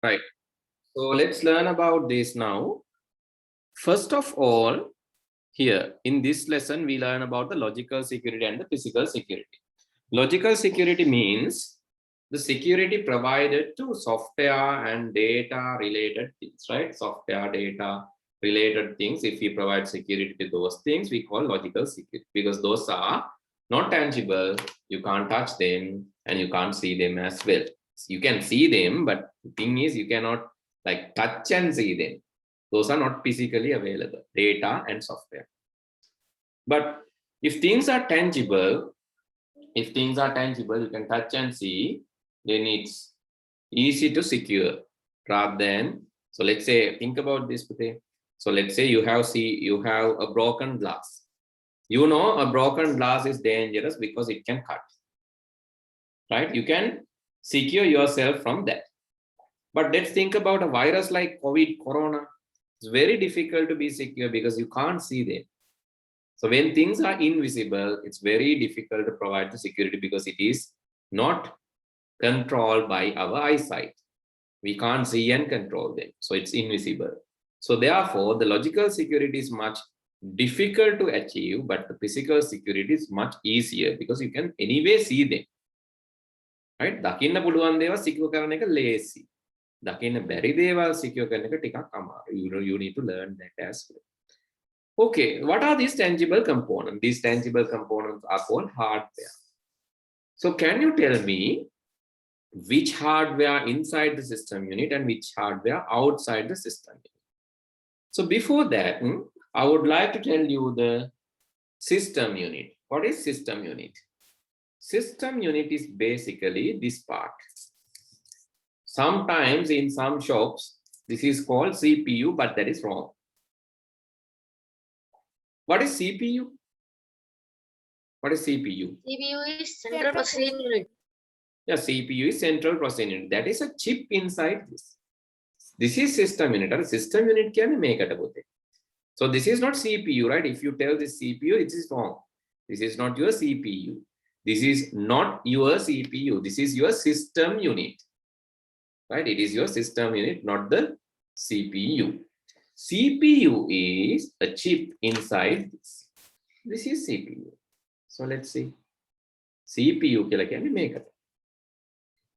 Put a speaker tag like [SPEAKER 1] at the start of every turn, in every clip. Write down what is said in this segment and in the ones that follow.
[SPEAKER 1] Right. So let's learn about this now. First of all, here in this lesson, we learn about the logical security and the physical security. Logical security means the security provided to software and data related things, right? Software, data related things. If we provide security to those things, we call logical security, because those are not tangible. You can't touch them and you can't see them as well. So you can see them, but the thing is you cannot like touch and see them. Those are not physically available, data and software. But if things are tangible, you can touch and see, then it's easy to secure rather than, so let's say, think about this today. So let's say you have a broken glass. You know a broken glass is dangerous because it can cut, right? You can secure yourself from that. But let's think about a virus like COVID, corona. It's very difficult to be secure because you can't see them. So when things are invisible, it's very difficult to provide the security because it is not controlled by our eyesight. We can't see and control them. So it's invisible. So therefore, the logical security is much difficult to achieve, but the physical security is much easier because you can anyway see them. Right? දකින්න පුළුවන් දේවල් secure කරන එක lazy. දකින්න බැරි දේවල් secure කරන එක ටිකක් අමාරුයි. You need to learn that as well. Okay, what are these tangible components? These tangible components are called hardware. So can you tell me which hardware inside the system unit and which hardware outside the system unit? So before that, I would like to tell you the system unit. What is system unit? System unit is basically this part. Sometimes in some shops, this is called CPU, but that is wrong. What is CPU? What is CPU?
[SPEAKER 2] CPU is central processing unit.
[SPEAKER 1] Yeah, CPU is central processing unit. That is a chip inside this. This is system unit. Or system unit can make it about it. So this is not CPU, right? If you tell this CPU, it is wrong. This is not your CPU. This is not your CPU. This is your system unit. Right? It is your system unit, not the CPU. CPU is a chip inside this. This is CPU. So let's see. CPU can we make it?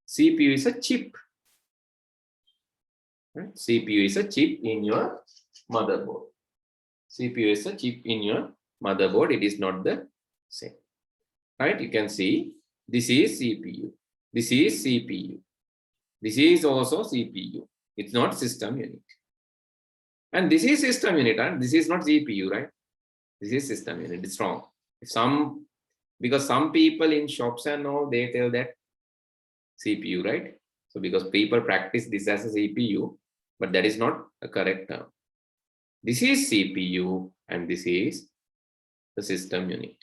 [SPEAKER 1] CPU is a chip. Right? CPU is a chip in your motherboard. CPU is a chip in your motherboard. It is not the same. Right? You can see this is CPU. This is CPU. This is also CPU. It's not system unit. And this is system unit, and this is not GPU, right? This is system unit. It's wrong. Because some people in shops and all, they tell that CPU, right? So because people practice this as a CPU, but that is not a correct term. This is CPU and this is the system unit.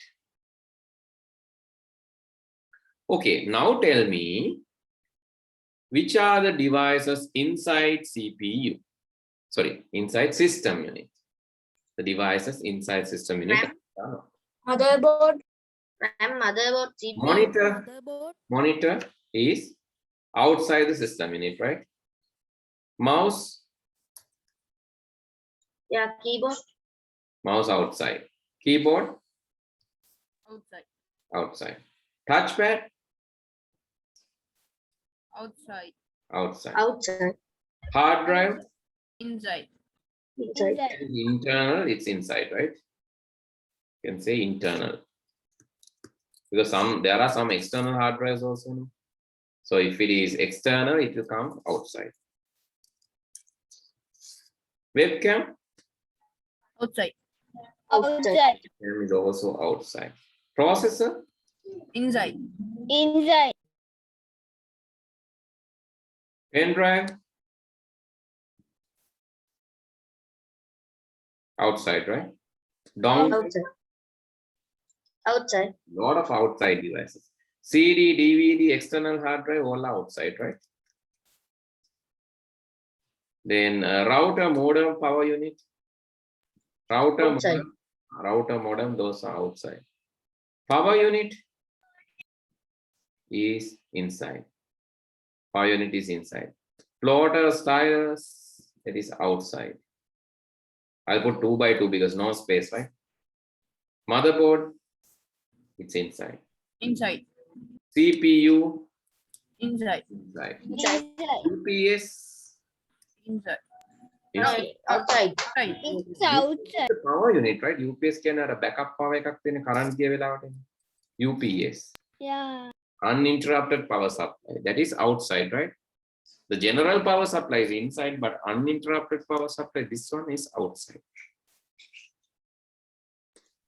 [SPEAKER 1] Okay, now tell me which are the devices inside CPU? Sorry, inside system unit. The devices inside system unit.
[SPEAKER 2] Motherboard. RAM, motherboard, CPU.
[SPEAKER 1] Monitor is outside the system unit, right? Mouse.
[SPEAKER 2] Yeah, keyboard.
[SPEAKER 1] Mouse outside. Keyboard.
[SPEAKER 3] Outside.
[SPEAKER 1] Outside. Touchpad.
[SPEAKER 3] Outside.
[SPEAKER 1] Outside.
[SPEAKER 2] Outside.
[SPEAKER 1] Hard drive.
[SPEAKER 3] Inside.
[SPEAKER 2] Inside.
[SPEAKER 1] Internal, it's inside, right? You can say internal. Because there are some external hard drives also. So if it is external, it will come outside. Webcam.
[SPEAKER 3] Outside.
[SPEAKER 2] Outside.
[SPEAKER 1] Webcam is also outside. Processor.
[SPEAKER 3] Inside.
[SPEAKER 2] Inside.
[SPEAKER 1] Pen drive. Outside, right? Dongle.
[SPEAKER 2] Outside. Outside.
[SPEAKER 1] Lot of outside devices. CD, DVD, external hard drive, all are outside, right? Then router, modem, power unit. Router, modem, those are outside. Power unit is inside. Power unit is inside. Plotter stylus, that is outside. I'll put 2 by 2 because no space, right? Motherboard, it's inside.
[SPEAKER 3] Inside.
[SPEAKER 1] CPU,
[SPEAKER 3] Inside.
[SPEAKER 1] inside.
[SPEAKER 2] Inside.
[SPEAKER 1] UPS,
[SPEAKER 3] Inside.
[SPEAKER 1] inside.
[SPEAKER 2] Outside.
[SPEAKER 3] Right.
[SPEAKER 2] It's outside.
[SPEAKER 1] The power unit, right? UPS can have a backup power එකක් දෙන current ගිය වෙලාවට. UPS.
[SPEAKER 2] Yeah.
[SPEAKER 1] Uninterrupted power supply. That is outside, right? The general power supply is inside, but uninterrupted power supply, this one is outside.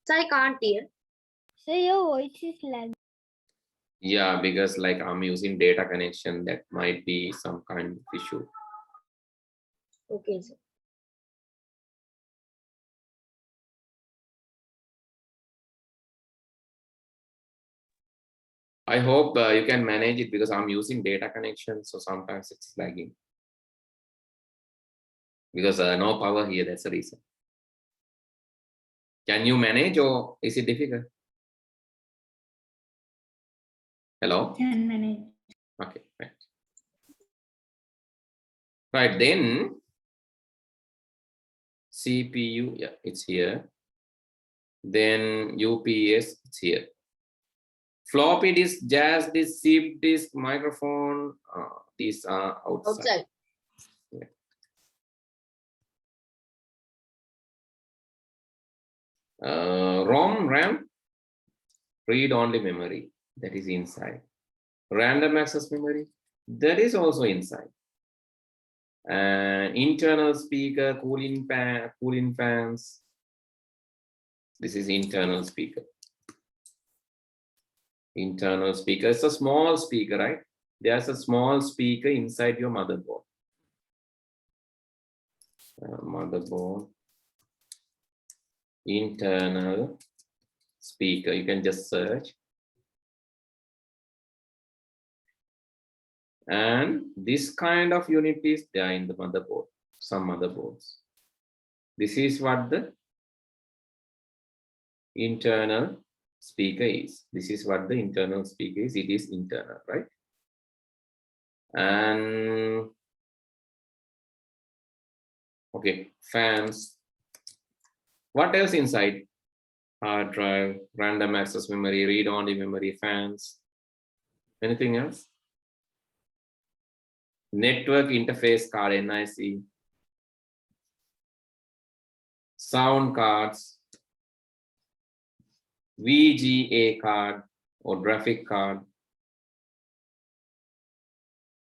[SPEAKER 2] So I can't hear. So your voice is lagging.
[SPEAKER 1] Yeah, because like I'm using data connection, that might be some kind of issue.
[SPEAKER 2] Okay, sir.
[SPEAKER 1] I hope you can manage it because I'm using data connection, so sometimes it's lagging. Because no power here, that's the reason. Can you manage or is it difficult? Hello?
[SPEAKER 2] Can manage.
[SPEAKER 1] Okay, right. Right, then CPU, yeah, it's here. Then UPS, it's here. Floppy disk, jazz disk, zip disk, microphone, these are outside. Yeah. ROM, RAM, read-only memory, that is inside. Random access memory, that is also inside. Internal speaker, cooling fans. This is internal speaker. Internal speaker, it's a small speaker, right? There's a small speaker inside your motherboard. Motherboard, internal speaker, you can just search. And this kind of unit is there in the motherboard, some motherboards. This is what the internal speaker is. This is what the internal speaker is. It is internal, right? And okay, fans. What else inside? Hard drive, random access memory, read-only memory, fans. Anything else? Network interface card, NIC. Sound cards. VGA card or graphic card.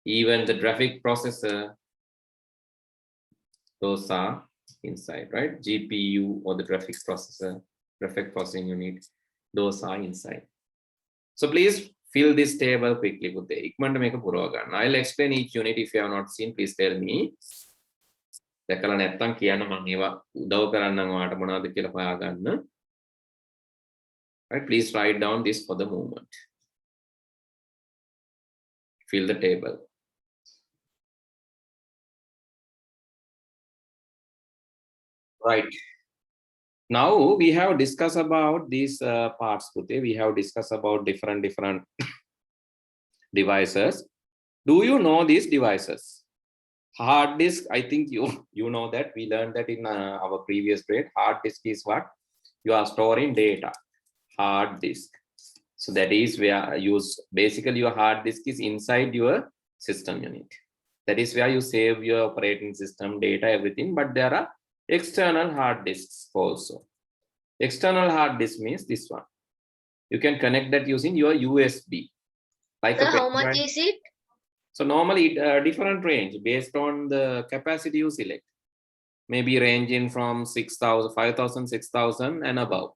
[SPEAKER 1] Even the graphic processor, those are inside, right? GPU or the graphics processor, graphic processing unit, those are inside. So please fill this table quickly. I'll explain each unit. If you have not seen, please tell me. Right, please write down this for the moment. Fill the table. Right. Now we have discussed about these parts. We have discussed about different devices. Do you know these devices? Hard disk, I think you know that. We learned that in our previous grade. Hard disk is what? You are storing data. Hard disk. So that is where basically your hard disk is inside your system unit. That is where you save your operating system data, everything, but there are external hard disks also. External hard disk means this one. You can connect that using your USB. Like
[SPEAKER 2] So how much is it?
[SPEAKER 1] So normally different range based on the capacity you select. Maybe ranging from 6,000, 5,000, 6,000 and above.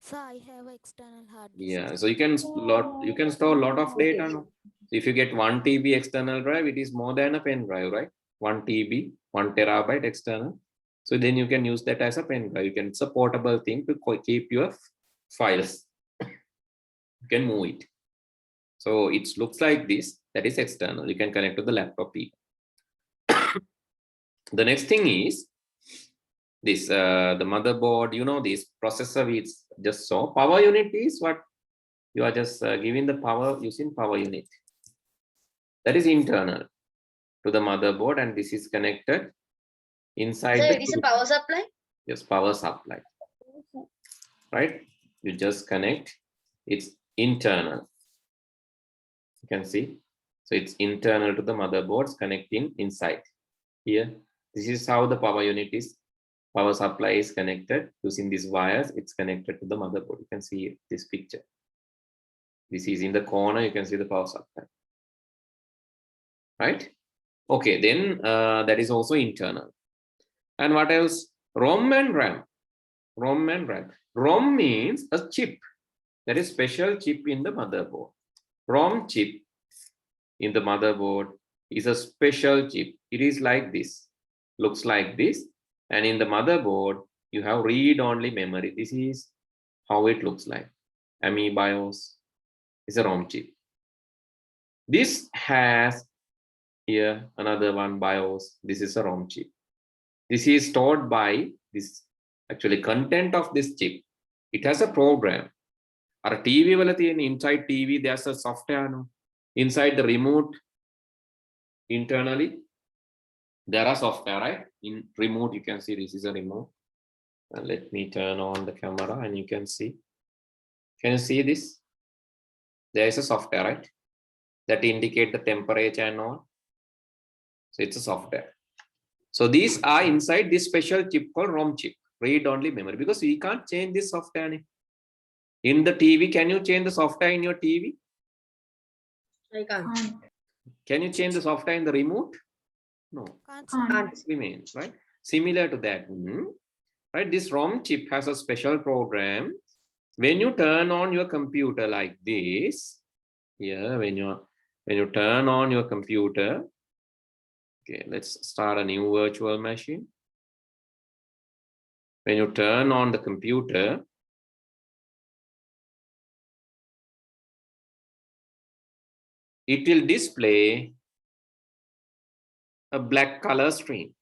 [SPEAKER 4] So I have external hard disk.
[SPEAKER 1] Yeah, so you can store a lot of data. No? So if you get 1 TB external drive, it is more than a pen drive, right? 1 TB, 1 terabyte external. So then you can use that as a pen drive. It's a portable thing to keep your files. You can move it. So it looks like this. That is external. You can connect to the laptop. The next thing is this, the motherboard, you know, this processor we just saw. Power unit is what you are just giving the power using power unit. That is internal. to the motherboard, and this is connected inside
[SPEAKER 2] Sir,
[SPEAKER 1] the
[SPEAKER 2] it is a
[SPEAKER 1] chip.
[SPEAKER 2] power supply.
[SPEAKER 1] Yes, power supply. Right? You just connect. It's internal. You can see. So it's internal to the motherboards, connecting inside here. This is how the power unit is. Power supply is connected using these wires. It's connected to the motherboard. You can see this picture. This is in the corner. You can see the power supply. Right? Okay, then that is also internal. And what else? ROM and RAM. ROM and RAM. ROM means a chip. That is special chip in the motherboard. ROM chip in the motherboard is a special chip. It is like this. Looks like this. And in the motherboard, you have read-only memory. This is how it looks like. MIEEE BIOS is a ROM chip. This has here another one BIOS. This is a ROM chip. This is stored by this actually content of this chip. It has a program. Our TV inside TV, there's a software. No? Inside the remote, internally, there are software, right? In remote, you can see this is a remote. And let me turn on the camera and you can see. Can you see this? There is a software, right? That indicate the temperature and all. So it's a software. So these are inside this special chip called ROM chip, read-only memory, because we can't change this software. In the TV, can you change the software in your TV?
[SPEAKER 2] I can't.
[SPEAKER 1] Can you change the software in the remote? No.
[SPEAKER 2] Can't.
[SPEAKER 1] It remains, right? Similar to that, right? This ROM chip has a special program. When you turn on your computer like this, here, when you turn on your computer, okay, let's start a new virtual machine. When you turn on the computer, it will display a black color screen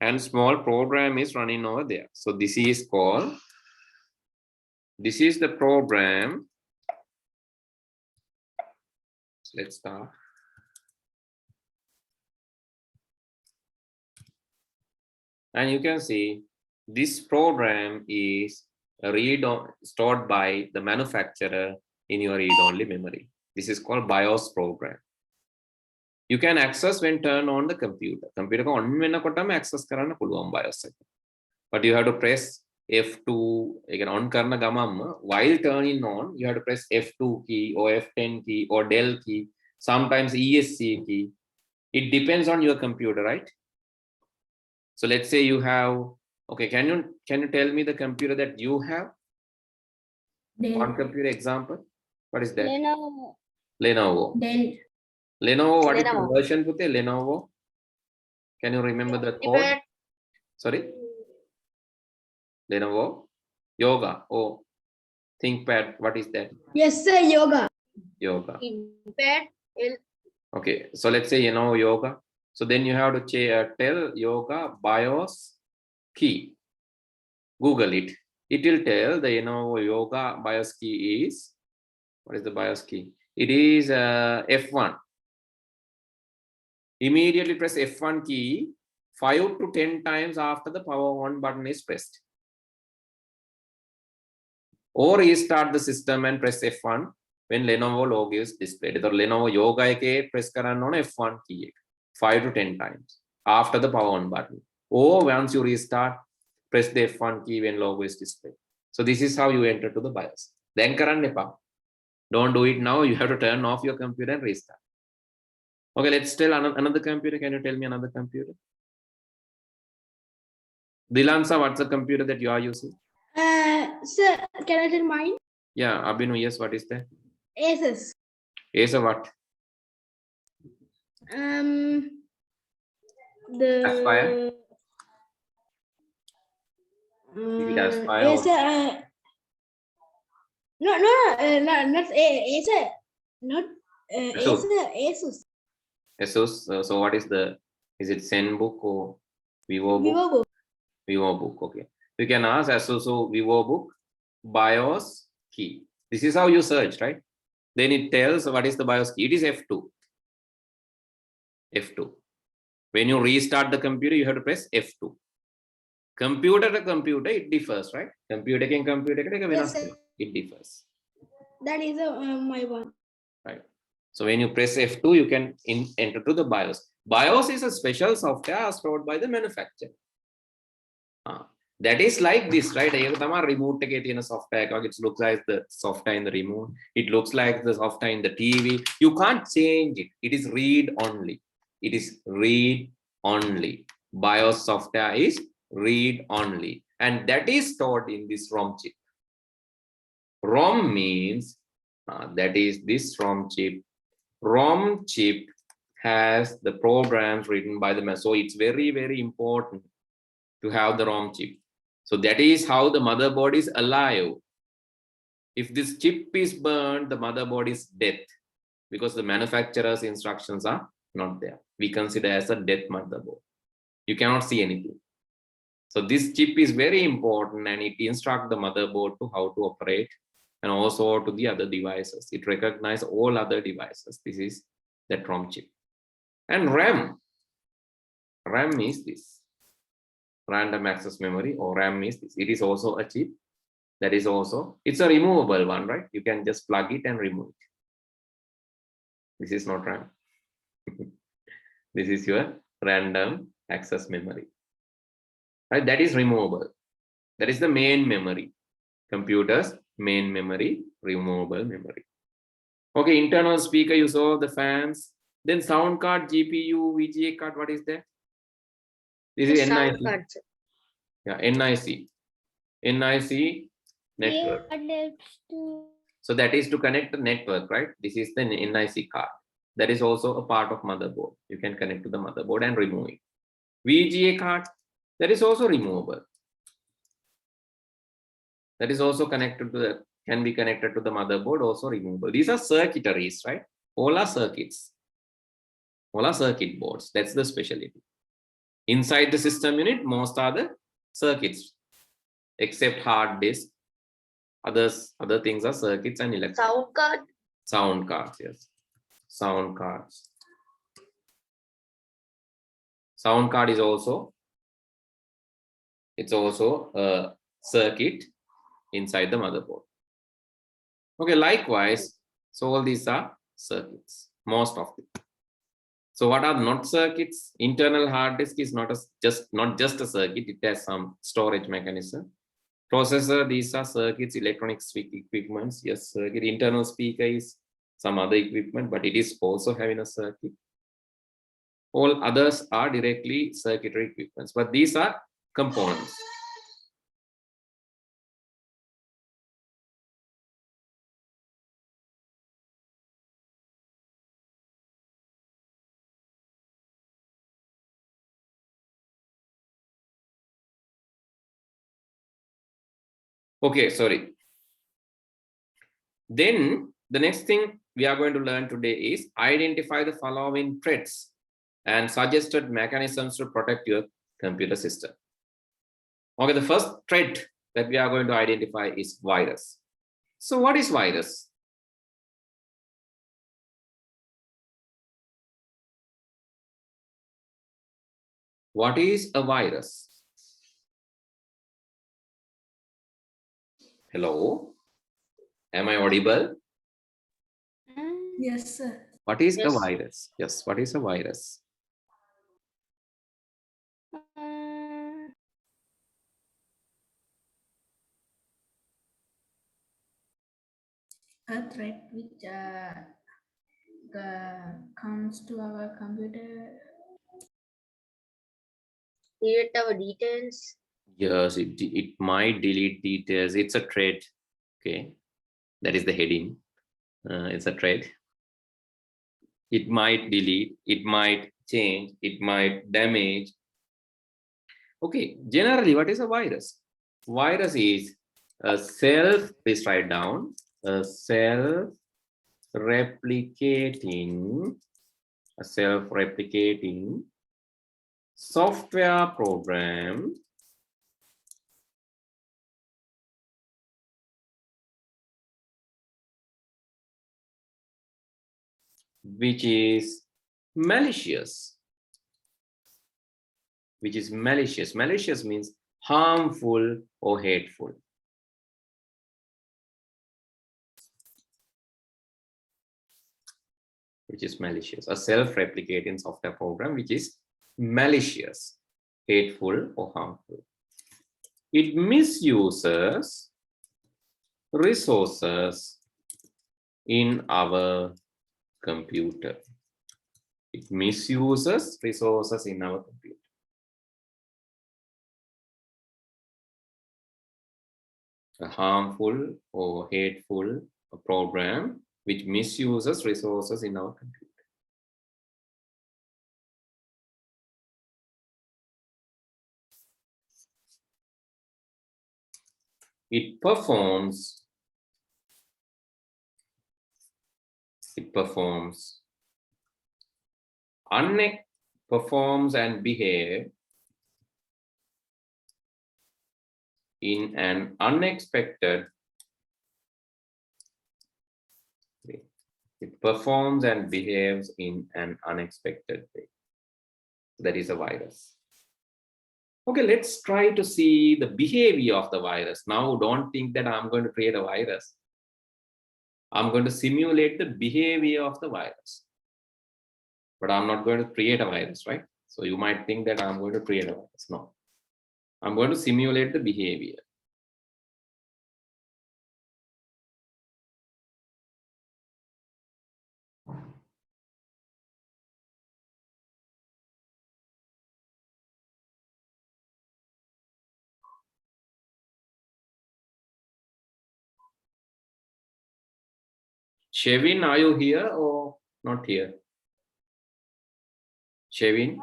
[SPEAKER 1] and small program is running over there. So this is called, this is the program. Let's start. And you can see this program is stored by the manufacturer in your read-only memory. This is called BIOS program. You can access when turn on the computer. Computer on wenna access karanna puluwan BIOS එක. But you have to press F2 again on karna gamamma while turning on you have to press F2 key or F10 key or Del key, sometimes ESC key. It depends on your computer, right? So let's say you have, okay, can you tell me the computer that you have? One computer example. What is that? Lenovo. Lenovo, what is the version? Pute? Lenovo. Can you remember the code? Sorry? Lenovo. Yoga. Oh, ThinkPad. What is that?
[SPEAKER 2] Yes, sir. Yoga.
[SPEAKER 1] Yoga.
[SPEAKER 2] ThinkPad.
[SPEAKER 1] Okay, so let's say you know Yoga. So then you have to tell Yoga BIOS key. Google it. It will tell the Yoga BIOS key is, what is the BIOS key? It is F1. Immediately press F1 key 5 to 10 times after the power on button is pressed. Or restart the system and press F1 when Lenovo logo is displayed. The Lenovo Yoga ke press karanna on F1 key 5 to 10 times after the power on button. Or once you restart, press the F1 key when logo is displayed. So this is how you enter to the BIOS. Then karanna epa. Don't do it now. You have to turn off your computer and restart. Okay, let's tell another computer. Can you tell me another computer? Dilansa, what's the computer that you are using?
[SPEAKER 2] Sir, can I tell mine?
[SPEAKER 1] Yeah, Abhinu, yes, what is that?
[SPEAKER 2] Asus.
[SPEAKER 1] Acer what? Aspire? Is it Aspire?
[SPEAKER 2] Acer. Not Acer. Not
[SPEAKER 1] Asus.
[SPEAKER 2] Asus.
[SPEAKER 1] Asus. So what is the? Is it ZenBook or Vivo book?
[SPEAKER 2] Vivo book.
[SPEAKER 1] Vivo book. Okay. You can ask Asus or Vivo book BIOS key. This is how you search, right? Then it tells what is the BIOS key. It is F2. F2. When you restart the computer, you have to press F2. Computer to computer, it differs, right? Computer can computer,
[SPEAKER 2] Yes, sir.
[SPEAKER 1] it differs,
[SPEAKER 2] That is my one.
[SPEAKER 1] right? So when you press F2, you can enter to the BIOS. BIOS is a special software stored by the manufacturer. That is like this, right? Remote software. It looks like the software in the remote. It looks like the software in the TV. You can't change it. It is read only. It is read only. BIOS software is read only. And that is stored in this ROM chip. ROM means that is this ROM chip. ROM chip has the programs written by the man. So it's very, very important to have the ROM chip. So that is how the motherboard is alive. If this chip is burned, the motherboard is dead because the manufacturer's instructions are not there. We consider as a dead motherboard. You cannot see anything. So this chip is very important and it instructs the motherboard to how to operate and also to the other devices. It recognizes all other devices. This is the ROM chip. And RAM. RAM is this. Random access memory, or RAM is this. It is also a chip. That is also, it's a removable one, right? You can just plug it and remove it. This is not RAM. This is your random access memory, right? That is removable. That is the main memory. Computer's main memory, removable memory. Okay, internal speaker, you saw the fans. Then sound card, GPU, VGA card, what is that? This is
[SPEAKER 2] Sound
[SPEAKER 1] NIC.
[SPEAKER 2] card, sir.
[SPEAKER 1] Yeah, NIC. NIC network. So that is to connect the network, right? This is the NIC card. That is also a part of motherboard. You can connect to the motherboard and remove it. VGA card, that is also removable. That is also connected to the, can be connected to the motherboard, also removable. These are circuitaries, right? All are circuits. All are circuit boards. That's the specialty. Inside the system unit, most are the circuits, except hard disk. Other things are circuits and electronics.
[SPEAKER 2] Sound card.
[SPEAKER 1] Sound cards, yes. Sound cards. Sound card is also, it's also a circuit inside the motherboard. Okay, likewise, so all these are circuits, most of them. So what are not circuits? Internal hard disk is not just a circuit, it has some storage mechanism. Processor, these are circuits, electronics equipments, yes, circuit. Internal speaker is some other equipment, but it is also having a circuit. All others are directly circuitry equipments, but these are components. Okay, sorry. Then the next thing we are going to learn today is identify the following threats and suggested mechanisms to protect your computer system. Okay, the first threat that we are going to identify is virus. So what is virus? What is a virus? Hello? Am I audible?
[SPEAKER 3] Yes, sir.
[SPEAKER 1] What is a
[SPEAKER 2] Yes.
[SPEAKER 1] virus? Yes, what is a virus?
[SPEAKER 3] A threat which comes to our computer.
[SPEAKER 2] Delete our details.
[SPEAKER 1] Yes, it might delete details. It's a threat. Okay, that is the heading. It's a threat. It might delete, it might change, it might damage. Okay, generally, what is a virus? Virus is a please write down, a self-replicating software program which is malicious, which is malicious. Malicious means harmful or hateful. Which is malicious, a self-replicating software program which is malicious, hateful or harmful. It misuses resources in our computer. It misuses resources in our computer. A harmful or hateful program which misuses resources in our computer. It performs and behave in an unexpected way. It performs and behaves in an unexpected way. That is a virus. Okay, let's try to see the behavior of the virus. Now, don't think that I'm going to create a virus. I'm going to simulate the behavior of the virus. But I'm not going to create a virus, right? So you might think that I'm going to create a virus. No. I'm going to simulate the behavior. Shevin, are you here or not here? Shevin?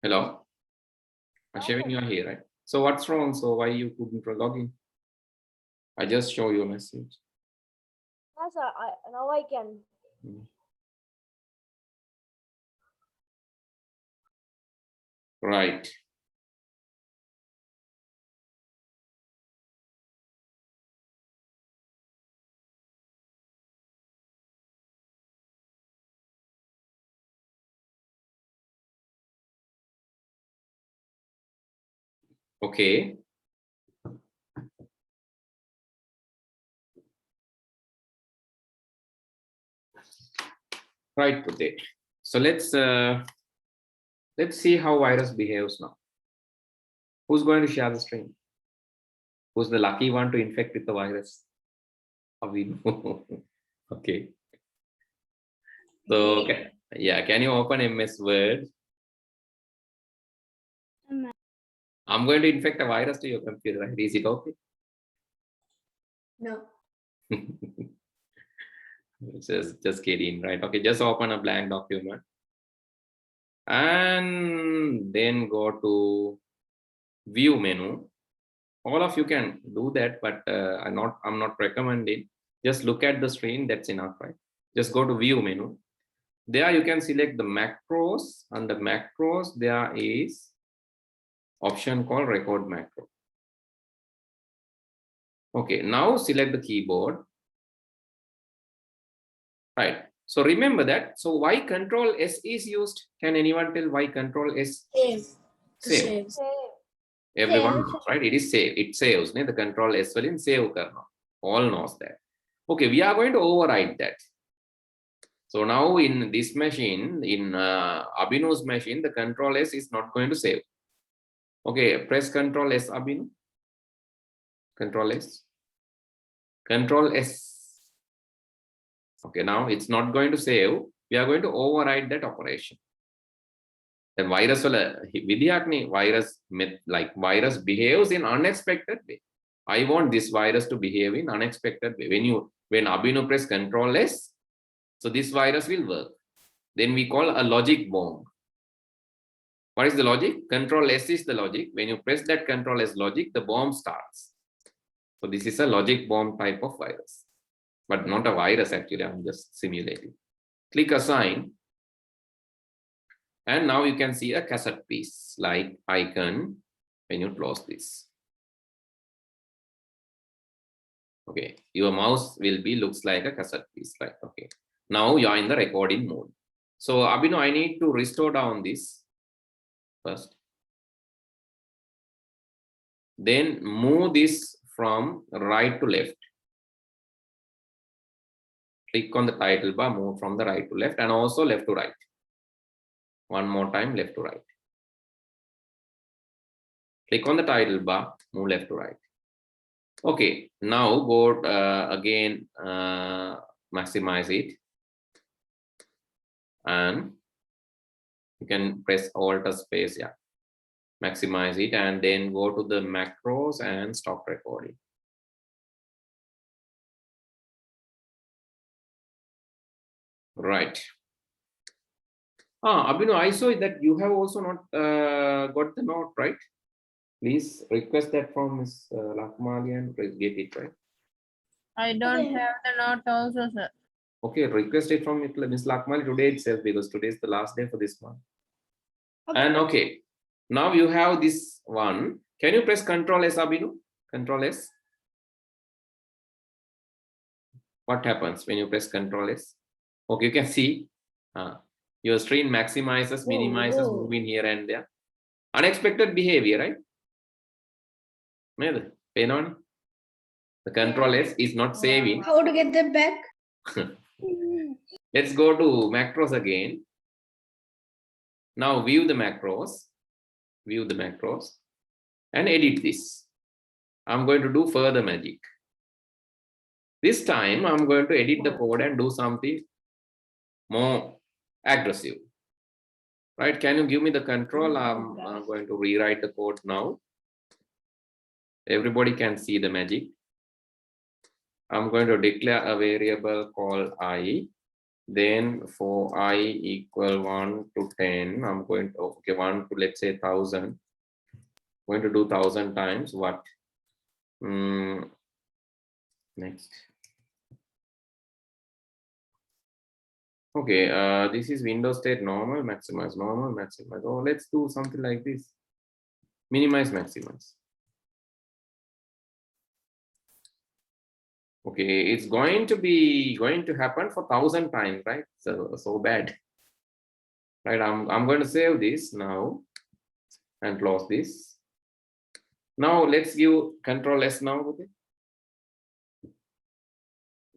[SPEAKER 1] Hello? Shevin, you are here, right? So what's wrong? So why you couldn't log in? I just show you a message.
[SPEAKER 2] Yes, sir. Now I can.
[SPEAKER 1] Right. Okay. Right, Pute. So let's see how virus behaves now. Who's going to share the screen? Who's the lucky one to infect with the virus? Okay. So can you open MS Word? I'm going to infect a virus to your computer, right? Is it okay?
[SPEAKER 3] No.
[SPEAKER 1] just kidding, right? Okay, just open a blank document and then go to view menu. All of you can do that, but I'm not recommending. Just look at the screen, that's enough, right? Just go to view menu. There you can select the macros. Under macros, there is option called record macro. Okay, now select the keyboard. Right. So remember that. So why Control S is used? Can anyone tell why Control S? Save. Everyone knows, right? It is save. It saves. The Control S will in save karna. All knows that. Okay, we are going to override that. So now in this machine, in Abhinu's machine, the Control S is not going to save. Okay, press Control S, Abhinu. Control S. Control S. Okay, now it's not going to save. We are going to override that operation. The virus virus behaves in unexpected way. I want this virus to behave in unexpected way. When Abhinu press Control S, so this virus will work. Then we call a logic bomb. What is the logic? Control S is the logic. When you press that Control S logic, the bomb starts. So this is a logic bomb type of virus, but not a virus actually. I'm just simulating. Click assign. And now you can see a cassette piece like icon when you close this. Okay, your mouse will be looks like a cassette piece, like okay. Now you are in the recording mode. So Abhinav, I need to restore down this first. Then move this from right to left. Click on the title bar, move from the right to left, and also left to right. One more time, left to right. Click on the title bar, move left to right. Okay, now go again, maximize it. And you can press Alt space, yeah. Maximize it, and then go to the macros and stop recording. Right. Abhinav, I saw that you have also not got the note, right? Please request that from Ms. Lakmali and get it, right?
[SPEAKER 5] I don't have the note also, sir.
[SPEAKER 1] Okay, request it from Ms. Lakmali today itself, because today is the last day for this month.
[SPEAKER 2] Okay.
[SPEAKER 1] And okay, now you have this one. Can you press Control S, Abhinav? Control S. What happens when you press Control S? Okay, you can see your screen maximizes, minimizes,
[SPEAKER 2] whoa.
[SPEAKER 1] moving here and there. Unexpected behavior, right? The Control S is not saving.
[SPEAKER 2] How to get them back?
[SPEAKER 1] Let's go to macros again. Now view the macros, and edit this. I'm going to do further magic. This time I'm going to edit the code and do something more aggressive. Right? Can you give me the control? I'm going to rewrite the code now. Everybody can see the magic. I'm going to declare a variable called I. Then for I equal 1 to 10, I'm going to, okay, 1 to, let's say, 1000. Going to do 1000 times what? Next. Okay, this is Windows state normal, maximize, normal, maximize. Oh, let's do something like this. Minimize, maximize. Okay, it's going to happen for 1000 times, right? So bad. Right, I'm going to save this now and close this. Now let's give Control S now. Okay?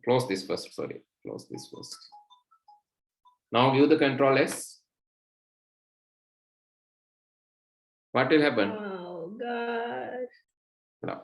[SPEAKER 1] Close this first, sorry, close this first. Now give the Control S. What will happen?
[SPEAKER 2] Oh God.
[SPEAKER 1] No.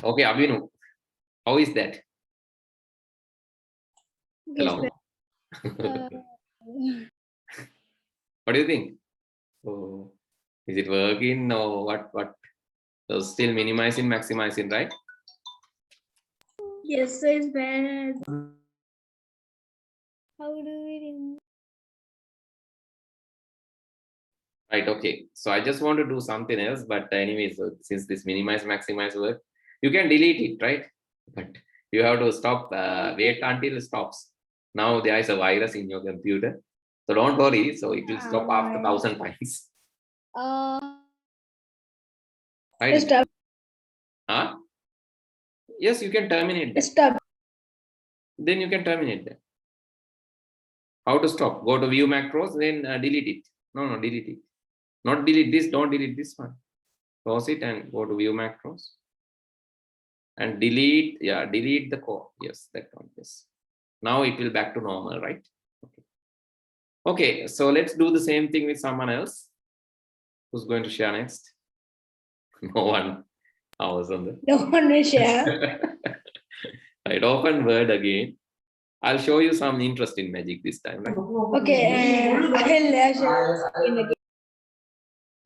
[SPEAKER 1] Okay, Abhinu, how is that? Hello. What do you think? Oh, is it working or what? So still minimizing, maximizing, right?
[SPEAKER 2] Yes, it's bad. How do we remove?
[SPEAKER 1] Right, okay. So I just want to do something else, but anyway, so since this minimize, maximize work, you can delete it, right? But you have to stop, wait until it stops. Now there is a virus in your computer. So don't worry, so it will stop after 1000 times. Right?
[SPEAKER 2] Stop.
[SPEAKER 1] Huh? Yes, you can terminate that.
[SPEAKER 2] Stop.
[SPEAKER 1] Then you can terminate that. How to stop? Go to view macros, then delete it. No, delete it. Not delete this, don't delete this one. Close it and go to view macros. And delete, yeah, delete the code. Yes, that one, yes. Now it will back to normal, right? Okay. Okay, so let's do the same thing with someone else. Who's going to share next? No one. I was on the.
[SPEAKER 2] No one will share.
[SPEAKER 1] Right, open Word again. I'll show you some interesting magic this time, right?
[SPEAKER 2] Okay,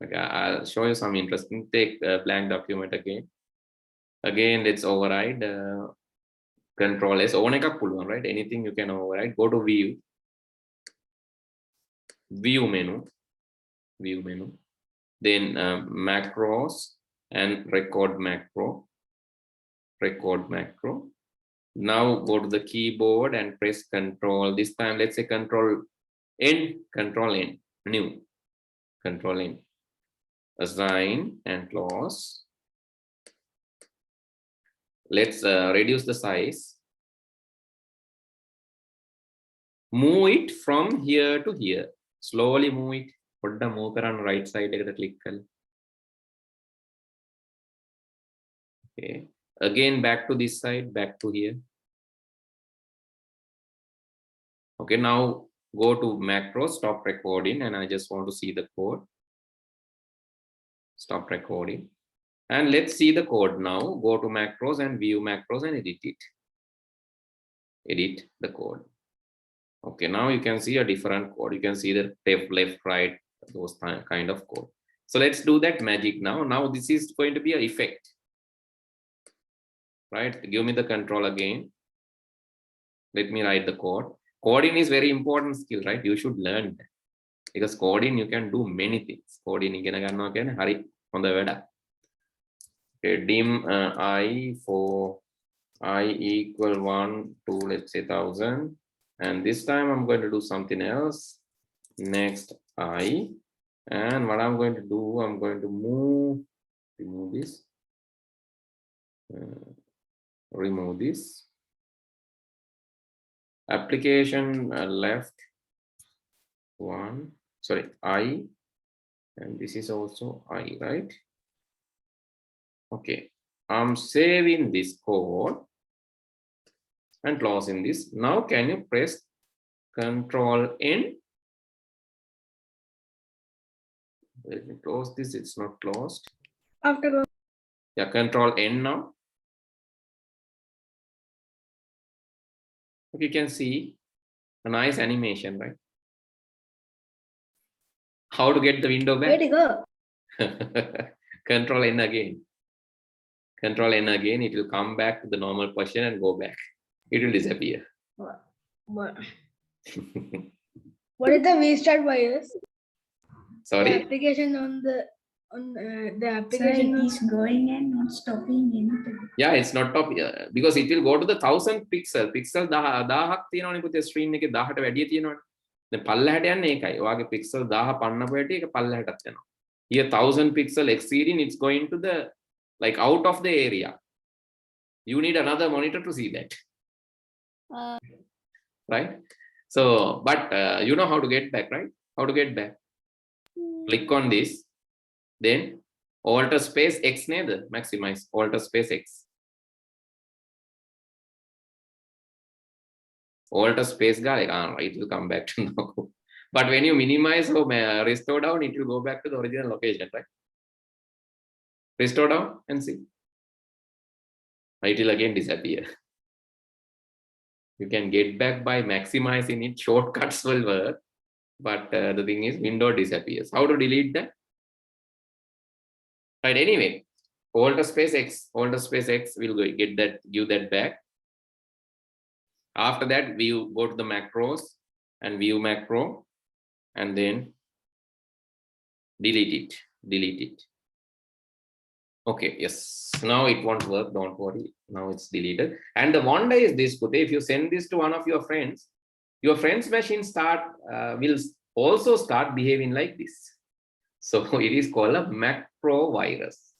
[SPEAKER 1] Okay, I'll show you some interesting. Take blank document again. Again, let's override Control S. Right? Anything you can override. Go to View. View menu. Then macros and record macro. Now go to the keyboard and press Control. This time, let's say Control N. New. Control N. Assign and close. Let's reduce the size. Move it from here to here. Slowly move it. Put the move on right side. Click. Okay. Again, back to this side, back to here. Okay, now go to macro, stop recording, and I just want to see the code. Stop recording. And let's see the code now. Go to macros and view macros and edit it. Edit the code. Okay, now you can see a different code. You can see the left, right, those kind of code. So let's do that magic now. Now this is going to be an effect. Right? Give me the control again. Let me write the code. Coding is very important skill, right? You should learn that. Because coding, you can do many things. Coding, okay, dim I for I equal 1 to, let's say, 1000. And this time I'm going to do something else. Next I. And what I'm going to do, I'm going to remove this. Remove this. Application left 1, sorry, I, and this is also I, right? Okay, I'm saving this code and closing this. Now can you press Control N? Let me close this, it's not closed.
[SPEAKER 2] After
[SPEAKER 1] Yeah, Control N now. You can see a nice animation, right? How to get the window back?
[SPEAKER 2] where to go?
[SPEAKER 1] Control N again. Control N again, it will come back to the normal position and go back. It will disappear.
[SPEAKER 2] What is the restart virus? The
[SPEAKER 1] Sorry?
[SPEAKER 2] application on the
[SPEAKER 3] So
[SPEAKER 2] application.
[SPEAKER 3] it is going and not stopping anything.
[SPEAKER 1] Yeah, it's not top here because it will go to the 1000 pixel. Pixel 1000ක් තියෙනවනේ පුතේ screen එකේ 1000ට වැඩිය තියෙනවනේ. දැන් පල්ලහැට යන්නේ ඒකයි. ඔයාගේ pixel 1000 පන්නපු හැටි ඒක පල්ලහැටත් යනවා. Here 1000 pixel exceeding, it's going to the like out of the area. You need another monitor to see that. Right? So, but you know how to get back, right? How to get back? Click on this. Then Alt space X neither maximize Alt space X. Alt space it will come back to no. But when you minimize or restore down, it will go back to the original location, right? Restore down and see. It will again disappear. You can get back by maximizing it. Shortcuts will work, but the thing is, window disappears. How to delete that? Right, anyway, Alt space X will get that, give that back. After that, we go to the macros and view macro and then delete it. Okay, yes, now it won't work, don't worry. Now it's deleted. And the wonder is this, if you send this to one of your friend's machine will also start behaving like this. So it is called a macro virus.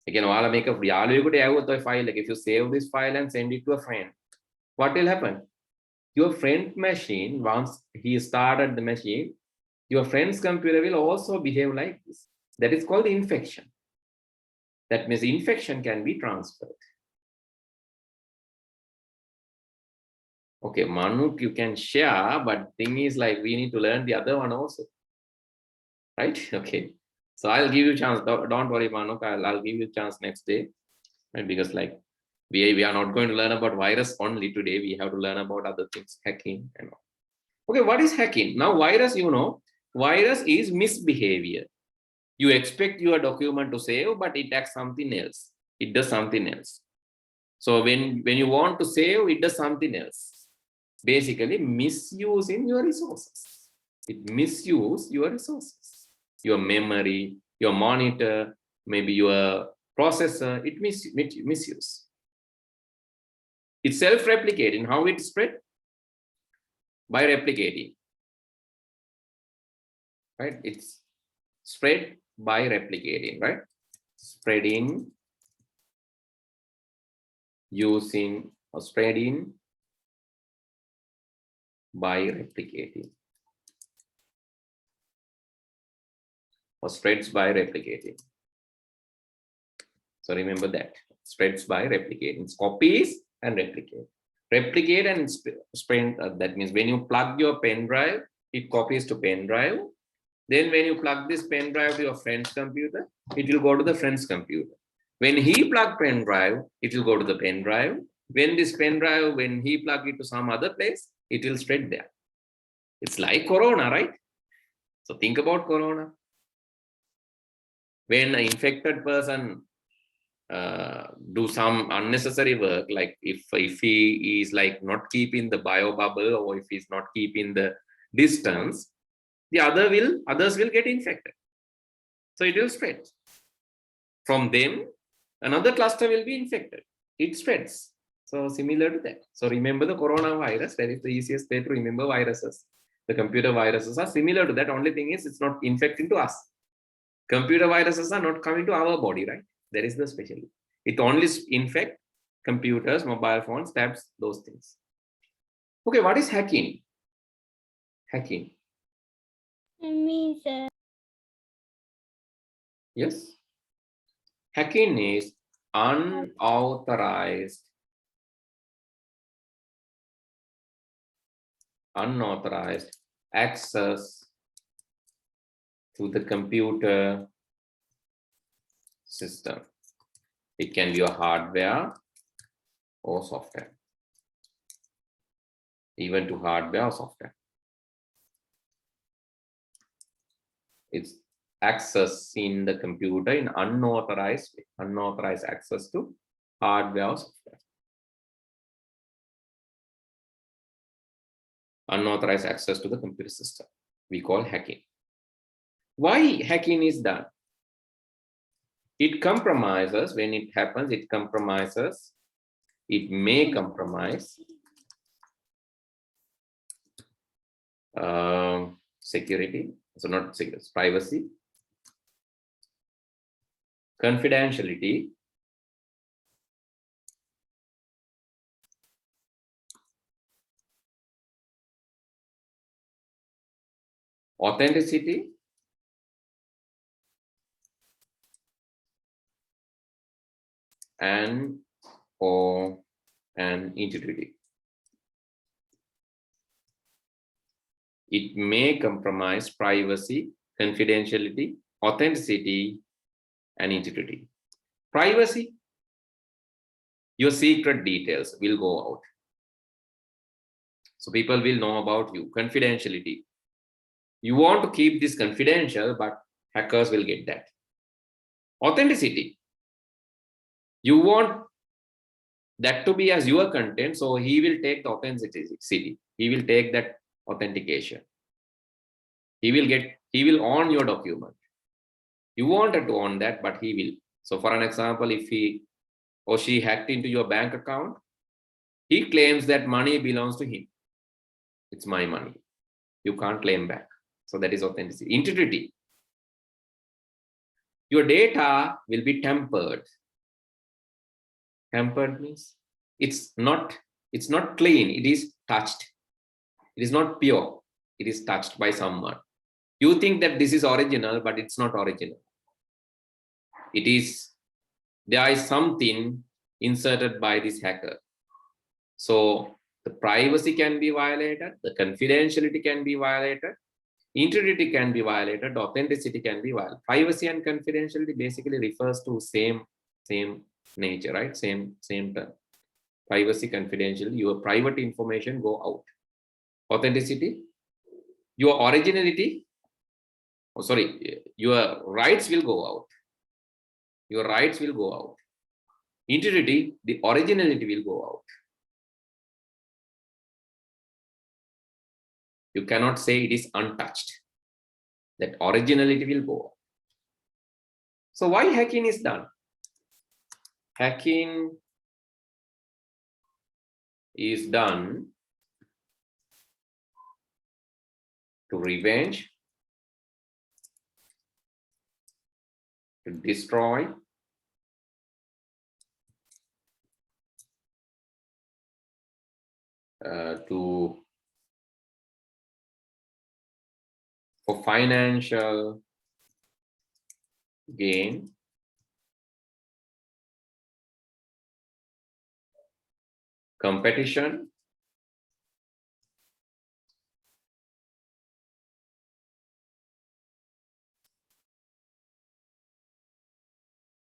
[SPEAKER 1] Again, make a file. Like if you save this file and send it to a friend, what will happen? Your friend's machine, once he started the machine, your friend's computer will also behave like this. That is called infection. That means infection can be transferred. Okay, Manuk, you can share, but thing is like we need to learn the other one also. Right? Okay. So I'll give you a chance. Don't worry, Manuk. I'll give you a chance next day. Right? Because like We are not going to learn about virus only today. We have to learn about other things, hacking and all. Okay, what is hacking? Now, virus, you know, virus is misbehavior. You expect your document to save, but it acts something else. It does something else. So when you want to save, it does something else. Basically, misusing your resources. It misuses your resources. Your memory, your monitor, maybe your processor, it misuse. It's self-replicating. How it spread? By replicating. Right? It's spread by replicating, right? Spreading using or spreading by replicating. Or spreads by replicating. So remember that. Spreads by replicating. It's copies and replicate. Replicate and spread, that means when you plug your pen drive, it copies to pen drive. Then when you plug this pen drive to your friend's computer, it will go to the friend's computer. When he plug pen drive, it will go to the pen drive. When this pen drive, when he plug it to some other place, it will spread there. It's like Corona, right? So think about Corona. When an infected person do some unnecessary work, like if he is like not keeping the bio bubble, or if he's not keeping the distance, the others will get infected. So it will spread. From them, another cluster will be infected. It spreads. So similar to that. So remember the coronavirus. That is the easiest way to remember viruses. The computer viruses are similar to that. Only thing is it's not infecting to us. Computer viruses are not coming to our body, right? That is the specialty. It only infects computers, mobile phones, tabs, those things. Okay, what is hacking? Hacking.
[SPEAKER 2] It means
[SPEAKER 1] Yes. Hacking is unauthorized access to the computer system. It can be a hardware or software. Even to hardware or software. It's access in the computer in unauthorized way. Unauthorized access to hardware or software. Unauthorized access to the computer system. We call hacking. Why hacking is done? It compromises, when it happens, it compromises, it may compromise security, so not security, privacy, confidentiality, authenticity, and integrity. It may compromise privacy, confidentiality, authenticity, and integrity. Privacy, your secret details will go out. So people will know about you. Confidentiality, you want to keep this confidential, but hackers will get that. Authenticity, you want that to be as your content, so he will take the authenticity. He will take that authentication. He will own your document. You wanted to own that, but he will. So for an example, if he or she hacked into your bank account, he claims that money belongs to him. It's my money. You can't claim back. So that is authenticity. Integrity, your data will be tampered. Tampered means it's not clean, it is touched. It is not pure, it is touched by someone. You think that this is original, but it's not original. It is, there is something inserted by this hacker. So the privacy can be violated, the confidentiality can be violated, integrity can be violated, authenticity can be violated. Privacy and confidentiality basically refers to same nature, right? Same term. privacy, confidential, your private information go out. Authenticity, your originality, oh sorry, your rights will go out. Your rights will go out. Integrity, the originality will go out. You cannot say it is untouched. That originality will go out. So why hacking is done? Hacking is done to revenge, to destroy, for financial gain, competition,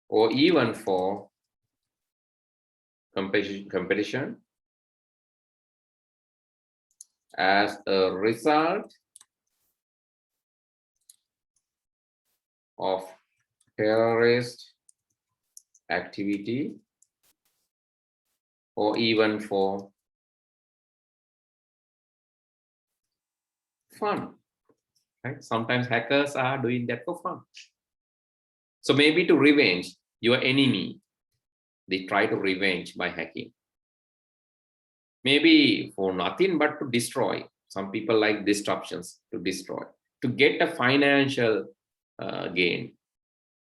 [SPEAKER 1] or even for competition as a result of terrorist activity, or even for fun, right? Sometimes hackers are doing that for fun. So maybe to revenge your enemy, they try to revenge by hacking. Maybe for nothing but to destroy. Some people like disruptions, to destroy, to get a financial gain,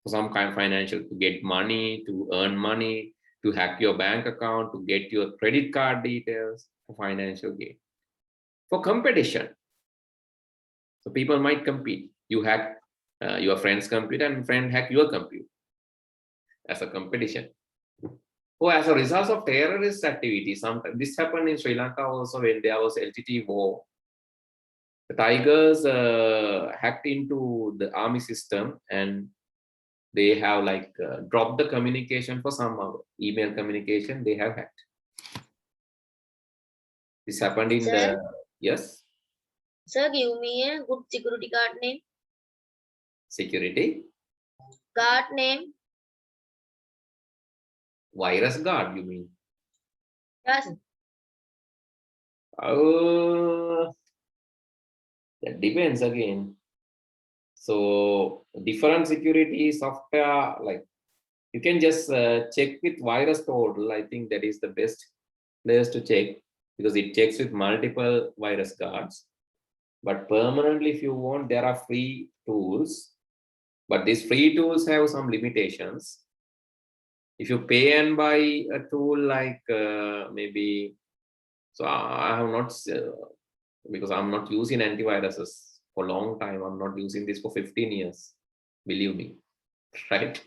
[SPEAKER 1] some kind of financial, to get money, to earn money, to hack your bank account, to get your credit card details, for financial gain. For competition, so people might compete. You hack your friend's computer and friend hack your computer as a competition. Or as a result of terrorist activity. Sometimes this happened in Sri Lanka also when there was LTT war. The Tigers hacked into the army system and they have like dropped the communication for some email communication they have hacked. This happened in
[SPEAKER 2] Sir?
[SPEAKER 1] yes.
[SPEAKER 2] Sir, give me a good security guard name.
[SPEAKER 1] Security?
[SPEAKER 2] Guard name.
[SPEAKER 1] Virus guard, you mean?
[SPEAKER 2] Yes.
[SPEAKER 1] That depends again. So different security software, like you can just check with virus total. I think that is the best place to check because it checks with multiple virus guards. But permanently, if you want, there are free tools. But these free tools have some limitations. If you pay and buy a tool like maybe, so I have not, because I'm not using antiviruses for a long time. I'm not using this for 15 years, believe me, right?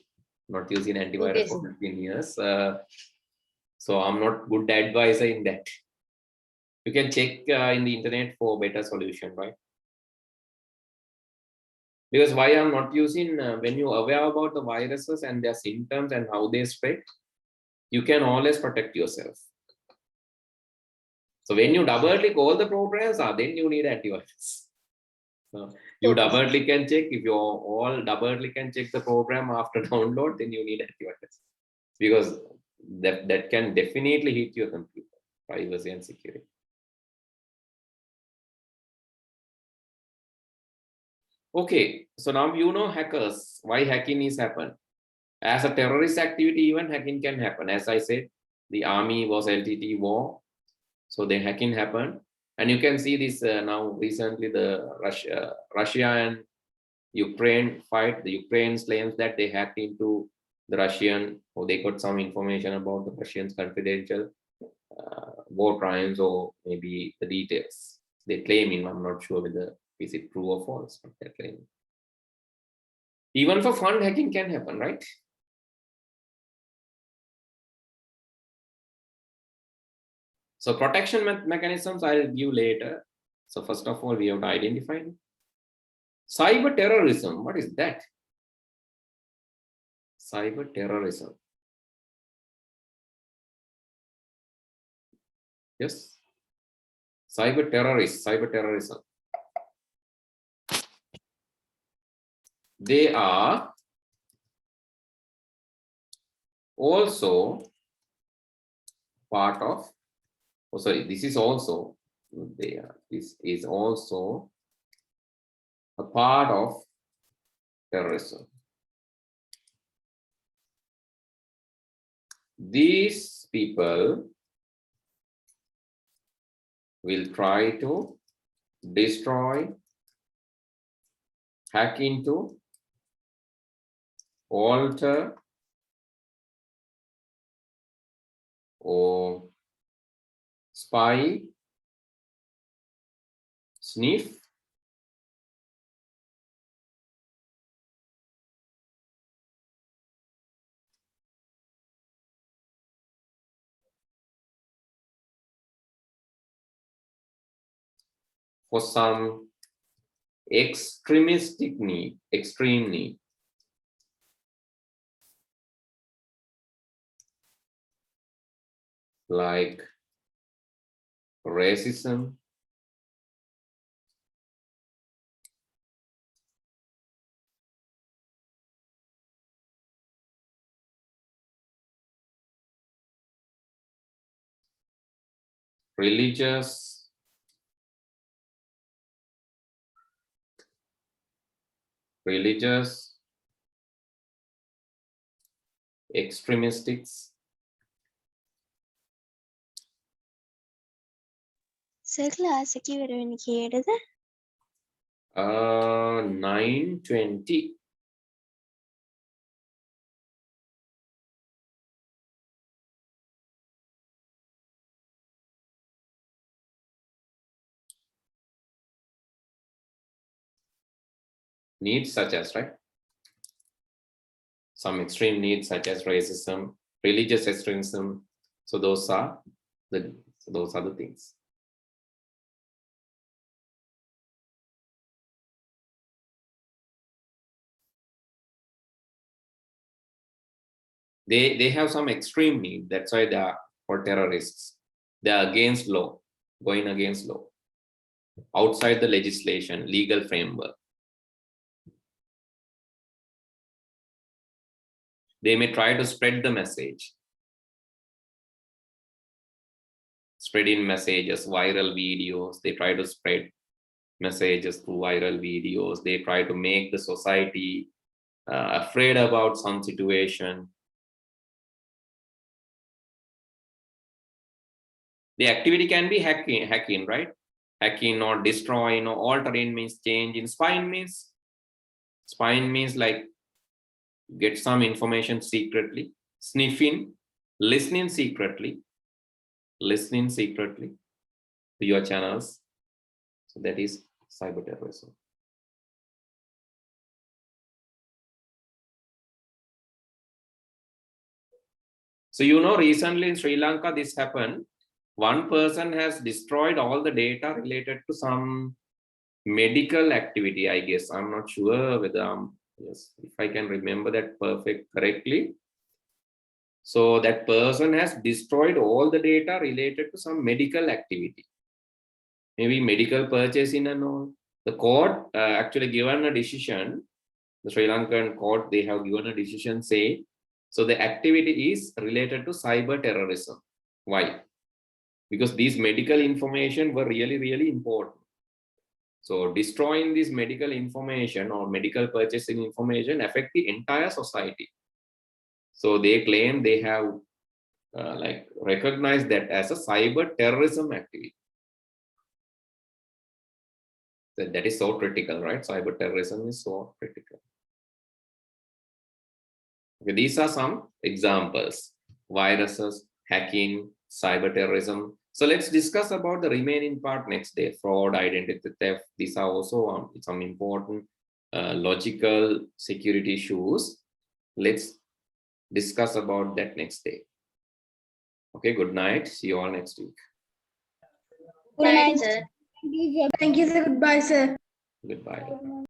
[SPEAKER 1] Not using antivirus
[SPEAKER 2] Okay,
[SPEAKER 1] for
[SPEAKER 2] sir.
[SPEAKER 1] 15 years. So I'm not good advisor in that. You can check in the internet for better solution, right? Because why I'm not using, when you're aware about the viruses and their symptoms and how they spread, you can always protect yourself. So when you double click all the programs, then you need antivirus. So you
[SPEAKER 2] Okay.
[SPEAKER 1] double click and check. If you all double click and check the program after download, then you need antivirus. Because that can definitely hit your computer, privacy and security. Okay, so now you know hackers, why hacking is happen. As a terrorist activity, even hacking can happen. As I said, the army was LTT war, so then hacking happened. And you can see this now recently, the Russia and Ukraine fight. The Ukraine claims that they hacked into the Russian, or they got some information about the Russians' confidential war crimes, or maybe the details. They claim, I'm not sure whether is it true or false, but they're claiming. Even for fun, hacking can happen, right? So protection mechanisms I'll give later. So first of all, we have to identify cyber terrorism. What is that? Cyber terrorism. Yes. Cyber terrorism. They are also part of, oh sorry, this is also, this is also a part of terrorism. These people will try to destroy, hack into, alter, or spy, sniff, for some extremistic need, extreme need. Like racism, religious, extremistics,
[SPEAKER 2] Sir, class එක ඉවර වෙන්නේ කීයටද?
[SPEAKER 1] 9:20. Needs such as, right? Some extreme needs such as racism, religious extremism. So those are the things. They have some extreme need. That's why they are for terrorists. They are against law, going against law, outside the legislation, legal framework. They may try to spread the message. Spreading messages, viral videos. They try to spread messages through viral videos. They try to make the society afraid about some situation. The activity can be hacking, right? Hacking or destroying or altering means change. Spying means like get some information secretly. Sniffing, listening secretly to your channels. So that is cyber terrorism. So recently in Sri Lanka this happened. One person has destroyed all the data related to some medical activity, I guess. I'm not sure whether yes, if I can remember that correctly. So that person has destroyed all the data related to some medical activity, maybe medical purchasing and all. The court actually given a decision. The Sri Lankan court, they have given a decision say, so the activity is related to cyber terrorism. Why? Because these medical information were really, really important. So destroying this medical information or medical purchasing information affect the entire society. So they claim they have like recognized that as a cyber terrorism activity. So that is so critical, right? Cyber terrorism is so critical. Okay, these are some examples: viruses, hacking, cyber terrorism. So let's discuss about the remaining part next day: fraud, identity theft. These are also some important logical security issues. Let's discuss about that next day. Okay, good night. See you all next week.
[SPEAKER 2] Good night, sir.
[SPEAKER 3] Thank you, sir. Goodbye, sir.
[SPEAKER 1] Goodbye.